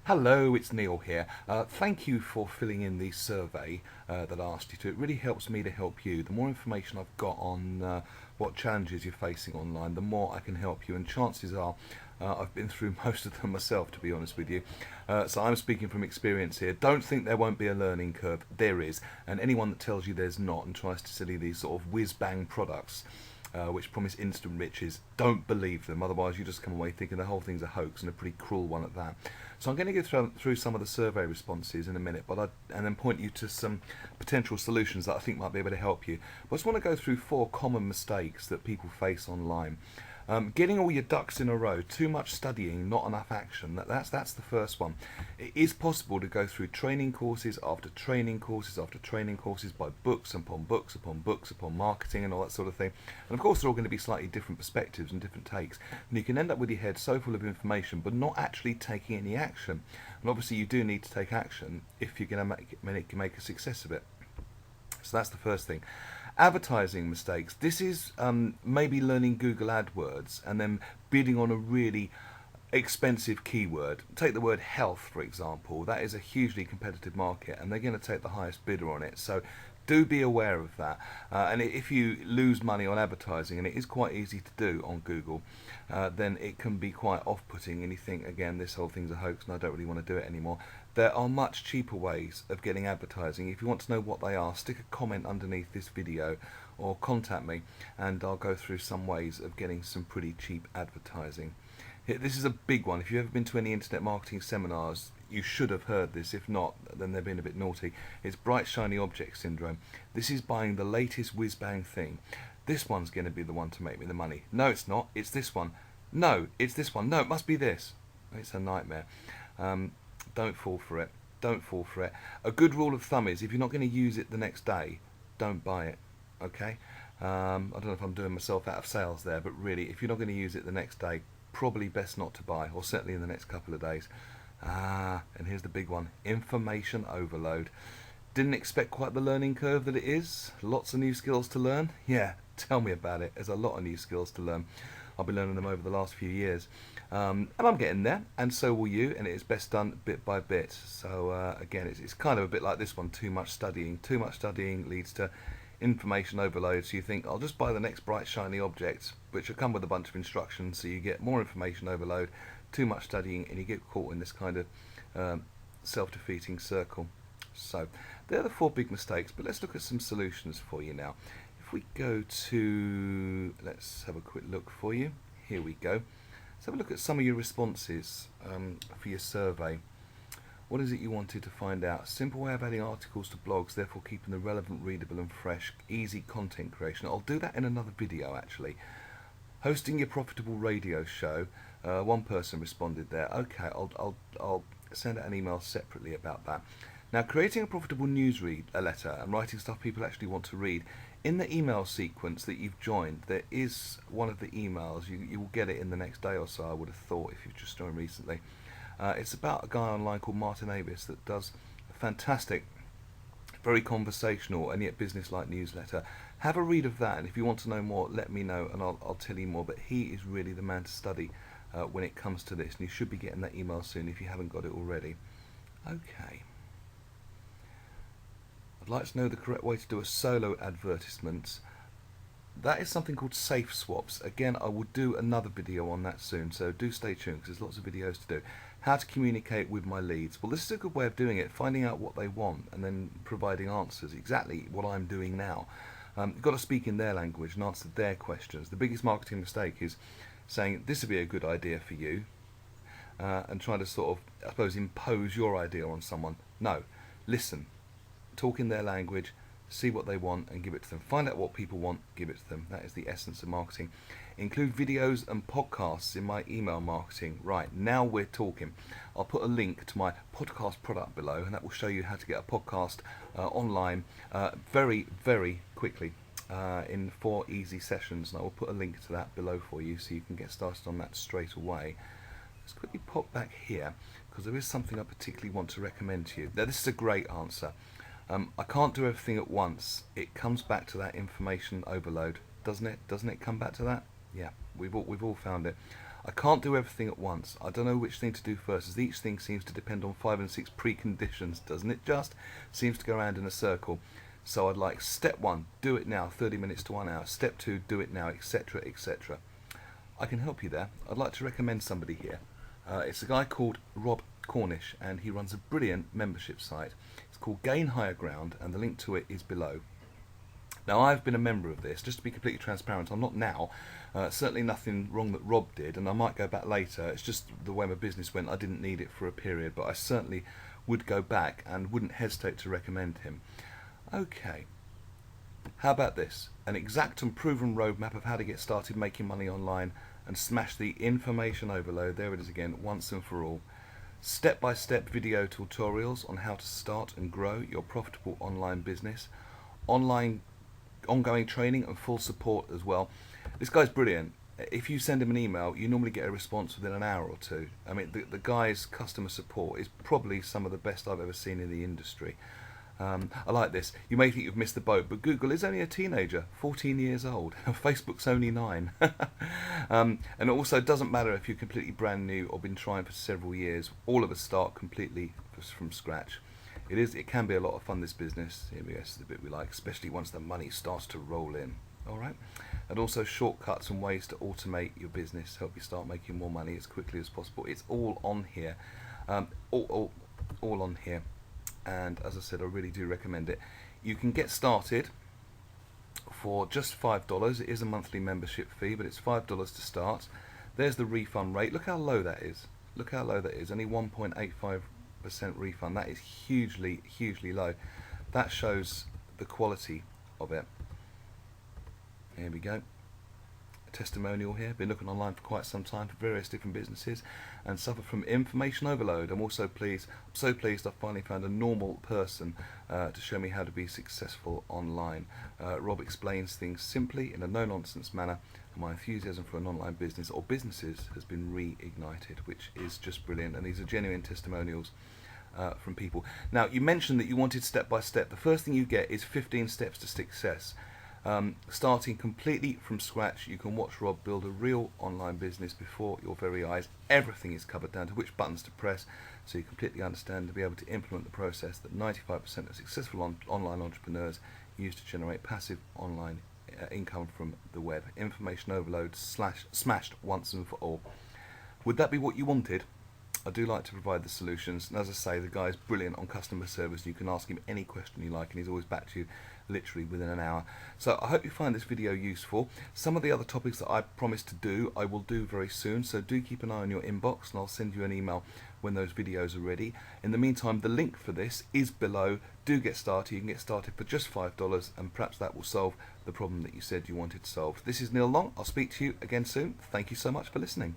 Hello, it's Neil here. Thank you for filling in the survey that I asked you to. It really helps me to help you. The more information I've got on what challenges you're facing online, the more I can help you. And chances are, I've been through most of them myself, to be honest with you. So I'm speaking from experience here. Don't think there won't be a learning curve. There is. And anyone that tells you there's not and tries to sell you these sort of whiz-bang products, which promise instant riches, don't believe them. Otherwise, you just come away thinking the whole thing's a hoax, and a pretty cruel one at that. So I'm going to go through some of the survey responses in a minute, and then point you to some potential solutions that I think might be able to help you. But I just want to go through 4 common mistakes that people face online. Getting all your ducks in a row, too much studying, not enough action. That's the first one. It is possible to go through training courses after training courses after training courses, by books upon books upon books upon marketing and all that sort of thing. And of course, they're all going to be slightly different perspectives and different takes. And you can end up with your head so full of information, but not actually taking any action. And obviously, you do need to take action if you're going to make a success of it. So that's the first thing. Advertising mistakes. This is maybe learning Google AdWords and then bidding on a really expensive keyword. Take the word health, for example. That is a hugely competitive market, and they're going to take the highest bidder on it. So do be aware of that. And if you lose money on advertising, and it is quite easy to do on Google, then it can be quite off-putting, and you think, again, this whole thing's a hoax and I don't really want to do it anymore. There are much cheaper ways of getting advertising. If you want to know what they are, stick a comment underneath this video or contact me, and I'll go through some ways of getting some pretty cheap advertising. This is a big one. If you've ever been to any internet marketing seminars, you should have heard this. If not, then they've been a bit naughty. It's bright shiny object syndrome. This is buying the latest whiz-bang thing. This one's going to be the one to make me the money. No, it's not. It's this one. No, it's this one. No, it must be this. It's a nightmare. Don't fall for it. Don't fall for it. A good rule of thumb is, if you're not going to use it the next day, don't buy it. Okay? I don't know if I'm doing myself out of sales there, but really, if you're not going to use it the next day, probably best not to buy, or certainly in the next couple of days. And here's the big one: information overload. Didn't expect quite the learning curve that it is. Lots of new skills to learn. Yeah, tell me about it. There's a lot of new skills to learn. I've been learning them over the last few years, and I'm getting there, and so will you, and it is best done bit by bit. So again, it's kind of a bit like this one: too much studying. Too much studying leads to information overload, so you think, I'll just buy the next bright shiny object, which will come with a bunch of instructions, so you get more information overload, too much studying, and you get caught in this kind of self-defeating circle. So they're the 4 big mistakes, but let's look at some solutions for you now. If we go to, let's have a quick look for you. Here we go. Let's have a look at some of your responses for your survey. What is it you wanted to find out? Simple way of adding articles to blogs, therefore keeping the relevant, readable and fresh. Easy content creation. I'll do that in another video, actually. Hosting your profitable radio show. One person responded there. Okay, I'll send out an email separately about that. Now, creating a profitable letter and writing stuff people actually want to read. In the email sequence that you've joined, there is one of the emails. You will get it in the next day or so, I would have thought, if you've just joined recently. It's about a guy online called Martin Avis that does a fantastic, very conversational and yet business-like newsletter. Have a read of that, and if you want to know more, let me know and I'll tell you more. But he is really the man to study when it comes to this, and you should be getting that email soon if you haven't got it already. Okay. I'd like to know the correct way to do a solo advertisement. That is something called safe swaps. Again, I will do another video on that soon, so do stay tuned because there's lots of videos to do. How to communicate with my leads. Well, this is a good way of doing it, finding out what they want and then providing answers, exactly what I'm doing now. You've got to speak in their language and answer their questions. The biggest marketing mistake is saying, this would be a good idea for you, and trying to sort of, I suppose, impose your idea on someone. No, listen. Talk in their language, see what they want and give it to them. Find out what people want, give it to them. That is the essence of marketing. Include videos and podcasts in my email marketing. Right, now we're talking. I'll put a link to my podcast product below, and that will show you how to get a podcast online very, very quickly in 4 easy sessions. And I will put a link to that below for you so you can get started on that straight away. Let's quickly pop back here because there is something I particularly want to recommend to you. Now, this is a great answer. I can't do everything at once. It comes back to that information overload, doesn't it? Doesn't it come back to that? Yeah, we've all found it. I can't do everything at once. I don't know which thing to do first, as each thing seems to depend on 5 and 6 preconditions, doesn't it just? Seems to go around in a circle. So I'd like step 1, do it now, 30 minutes to 1 hour. Step 2, do it now, etc., etc. I can help you there. I'd like to recommend somebody here. It's a guy called Rob Cornish, and he runs a brilliant membership site. It's called Gain Higher Ground, and the link to it is below. Now, I've been a member of this, just to be completely transparent. I'm not now. Certainly nothing wrong that Rob did, and I might go back later. It's just the way my business went. I didn't need it for a period, but I certainly would go back and wouldn't hesitate to recommend him. Okay, how about this? An exact and proven roadmap of how to get started making money online and smash the information overload, there it is again, once and for all. Step-by-step video tutorials on how to start and grow your profitable online business. Ongoing training and full support as well. This guy's brilliant. If you send him an email, you normally get a response within an hour or two. I mean, the guy's customer support is probably some of the best I've ever seen in the industry. I like this. You may think you've missed the boat, but Google is only a teenager, 14 years old. Facebook's only 9. And it also doesn't matter if you're completely brand new or been trying for several years. All of us start completely from scratch. It can be a lot of fun, this business. Here we go, this is the bit we like, especially once the money starts to roll in. Alright? And also shortcuts and ways to automate your business, help you start making more money as quickly as possible. It's all on here. All on here. And as I said, I really do recommend it. You can get started for just $5. It is a monthly membership fee, but it's $5 to start. There's the refund rate. Look how low that is. Look how low that is. Only 1.85% refund. That is hugely, hugely low. That shows the quality of it. Here we go. A testimonial here. Been looking online for quite some time for various different businesses and suffer from information overload. I'm so pleased I finally found a normal person to show me how to be successful online. Rob explains things simply in a no-nonsense manner, and my enthusiasm for an online business or businesses has been reignited, which is just brilliant. And these are genuine testimonials from people. Now, you mentioned that you wanted step by step. The first thing you get is 15 steps to success. Starting completely from scratch. You can watch Rob build a real online business before your very eyes. Everything is covered down to which buttons to press, so you completely understand to be able to implement the process that 95% of successful online entrepreneurs use to generate passive online income from the web. Information overload smashed once and for all. Would that be what you wanted? I do like to provide the solutions, and as I say, the guy's brilliant on customer service. You can ask him any question you like and he's always back to you literally within an hour. So I hope you find this video useful. Some of the other topics that I promised to do, I will do very soon, so do keep an eye on your inbox and I'll send you an email when those videos are ready. In the meantime, the link for this is below. Do get started. You can get started for just $5, and perhaps that will solve the problem that you said you wanted to solve. This is NL1. I'll speak to you again soon. Thank you so much for listening.